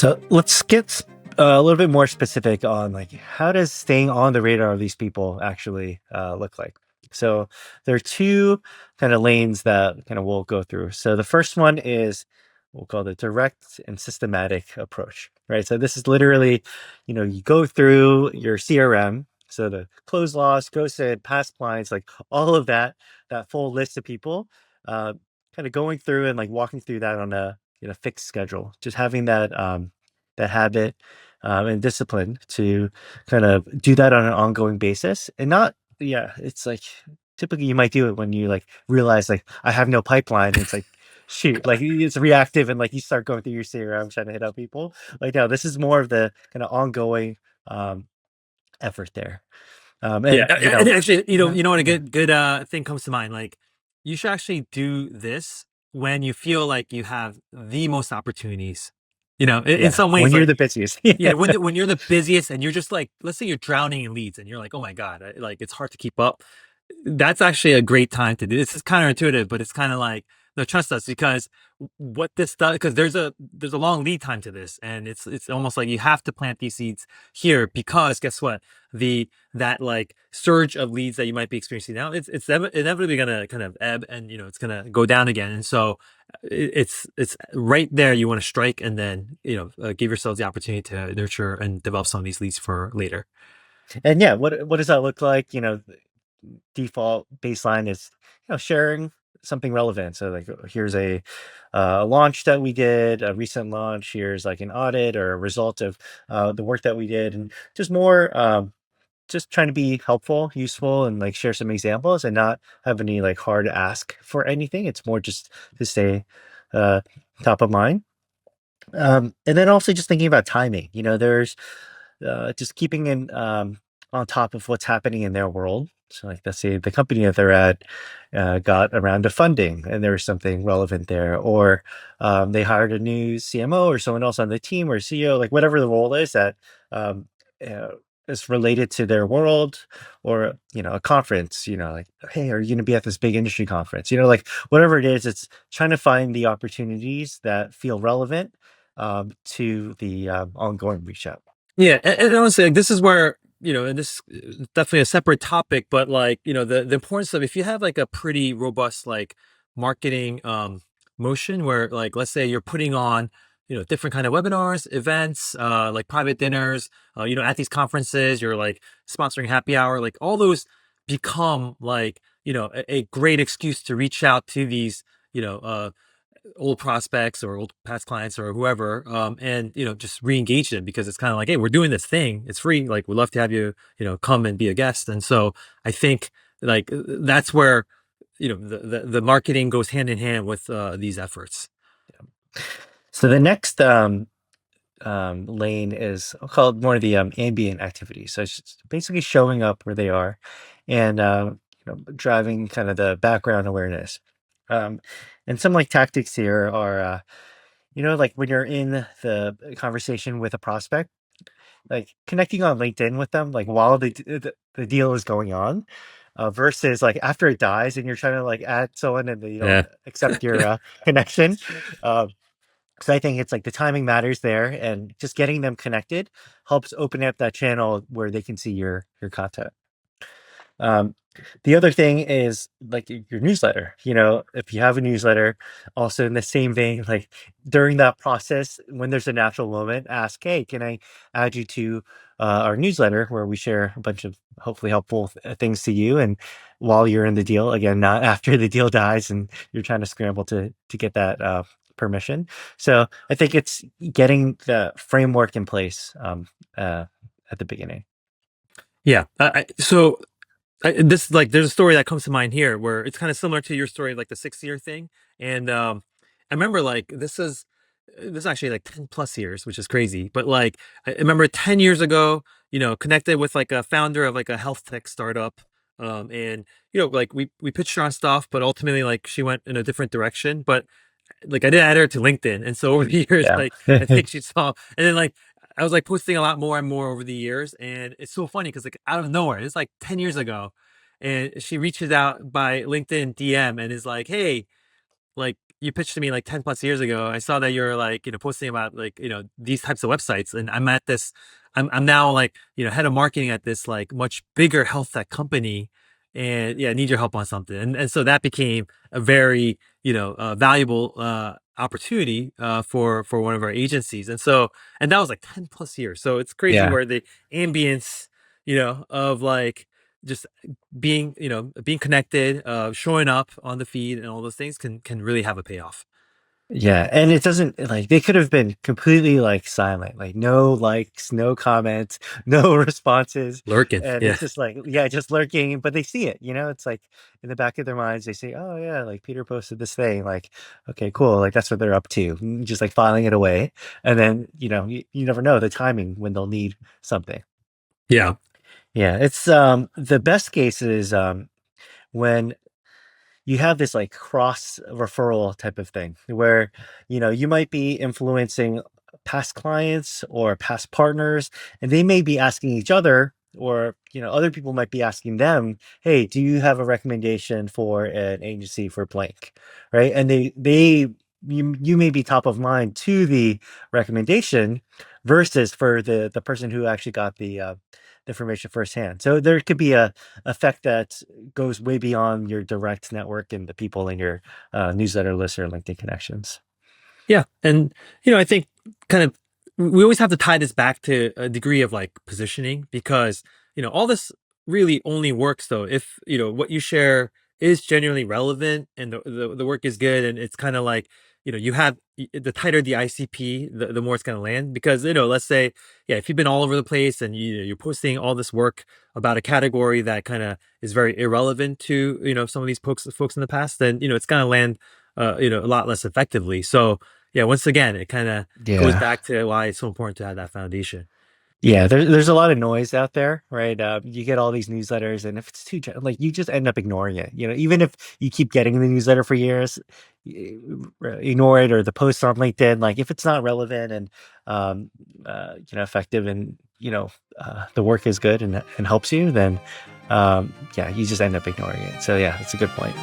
So let's get a little bit more specific on like how does staying on the radar of these people actually look like. So there are two kind of lanes that kind of we'll go through. So the first one is we'll call the direct and systematic approach, right? So this is literally, you go through your CRM, so the close loss, gross in, past clients, like all of that full list of people, uh, kind of going through and like walking through that on a fixed schedule, just having that habit and discipline to kind of do that on an ongoing basis. And not, yeah, it's like typically you might do it when you like realize like I have no pipeline. And it's like, shoot, like it's reactive and like you start going through your CRM trying to hit up people. Like, no, this is more of the kind of ongoing um, effort there. Yeah, And, and actually, uh, what a yeah, good thing comes to mind. Like, you should actually do this when you feel like you have the most opportunities. In yeah, some when ways, you're like the busiest. Yeah. yeah, when you're the busiest and you're just like, let's say you're drowning in leads and you're like, oh my god, like it's hard to keep up. That's actually a great time to do this. It's counterintuitive, but it's kind of like, no, trust us, because what this does, because there's a long lead time to this, and it's almost like you have to plant these seeds here, because guess what, the that like surge of leads that you might be experiencing now, inevitably gonna kind of ebb, and it's gonna go down again. And so it's right there, you want to strike, and then give yourselves the opportunity to nurture and develop some of these leads for later. And yeah, what does that look like? Default baseline is sharing something relevant. So like here's a launch that we did, a recent launch. Here's like an audit or a result of the work that we did, and just more just trying to be helpful, useful, and like share some examples and not have any like hard ask for anything. It's more just to stay uh, top of mind. And then also just thinking about timing. There's just keeping in on top of what's happening in their world. So, like, let's say the company that they're at got a round of funding, and there was something relevant there, or they hired a new CMO or someone else on the team or CEO, like whatever the role is that um, uh, is related to their world, or a conference. Like, hey, are you going to be at this big industry conference? Like whatever it is, it's trying to find the opportunities that feel relevant to the ongoing reach out. Yeah, and honestly, like this is where and this is definitely a separate topic, but like the importance of, if you have like a pretty robust like marketing motion, where like let's say you're putting on different kind of webinars, events, like private dinners, at these conferences, you're like sponsoring happy hour, like all those become like a great excuse to reach out to these you know uh old prospects or old past clients or whoever, and just re-engage them, because it's kind of like, hey, we're doing this thing, it's free, like we'd love to have you come and be a guest. And so I think like that's where the marketing goes hand in hand with these efforts. So the next lane is called more the ambient activity. So it's just basically showing up where they are and driving kind of the background awareness. Um, and some like tactics here are, like when you're in the conversation with a prospect, like connecting on LinkedIn with them, like while the deal is going on, versus like after it dies and you're trying to like add someone and they don't Yeah. accept your connection. Um, because I think it's like the timing matters there, and just getting them connected helps open up that channel where they can see your content. Um, the other thing is like your newsletter. If you have a newsletter, also in the same vein, like during that process, when there's a natural moment, ask, "Hey, can I add you to our newsletter where we share a bunch of hopefully helpful things to you?" And while you're in the deal, again, not after the deal dies and you're trying to scramble to get that permission. So I think it's getting the framework in place uh, at the beginning. Yeah. So this, like, there's a story that comes to mind here where it's kind of similar to your story, like the 6 year thing. And I remember like this is actually like 10 plus years, which is crazy. But like I remember 10 years ago, connected with like a founder of like a health tech startup. And like we pitched her on stuff, but ultimately like she went in a different direction. But like I did add her to LinkedIn, and so over the years, Yeah. like I think she saw, and then like I was like posting a lot more and more over the years, and it's so funny because like out of nowhere, it's like 10 years ago, and she reaches out by LinkedIn DM and is like, "Hey, like you pitched to me like 10 plus years ago, I saw that you're like, posting about like, these types of websites. And I'm now like, head of marketing at this like much bigger health tech company. And yeah, I need your help on something. And so that became a very, valuable, opportunity, for one of our agencies. And that was like 10 plus years. So it's crazy Yeah. where the ambience, of like, just being connected, showing up on the feed and all those things can really have a payoff. Yeah, and it doesn't like they could have been completely like silent, like no likes, no comments, no responses. Lurking. And Yeah. it's just like, yeah, just lurking, but they see it, it's like in the back of their minds, they say, oh yeah, like Peter posted this thing, like, okay, cool, like that's what they're up to, just like filing it away. And then, you never know the timing when they'll need something. Yeah. Yeah, it's the best case is when you have this like cross referral type of thing where you might be influencing past clients or past partners, and they may be asking each other, or other people might be asking them, hey, do you have a recommendation for an agency for blank, right? And you may be top of mind to the recommendation versus for the person who actually got the information firsthand. So there could be a effect that goes way beyond your direct network and the people in your newsletter list or LinkedIn connections. Yeah. And, I think kind of we always have to tie this back to a degree of like positioning because, all this really only works though if, what you share is genuinely relevant and the work is good. And it's kind of like, you have the tighter the ICP, the more it's going to land because, let's say, yeah, if you've been all over the place and you're posting all this work about a category that kind of is very irrelevant to, some of these folks in the past, then, it's going to land, a lot less effectively. So, yeah, once again, it kind of goes Yeah. back to why it's so important to have that foundation. Yeah, there's a lot of noise out there, right? You get all these newsletters, and if it's like you just end up ignoring it. Even if you keep getting the newsletter for years, ignore it, or the post on LinkedIn. Like if it's not relevant and effective, and the work is good and helps you, then yeah, you just end up ignoring it. So yeah, that's a good point.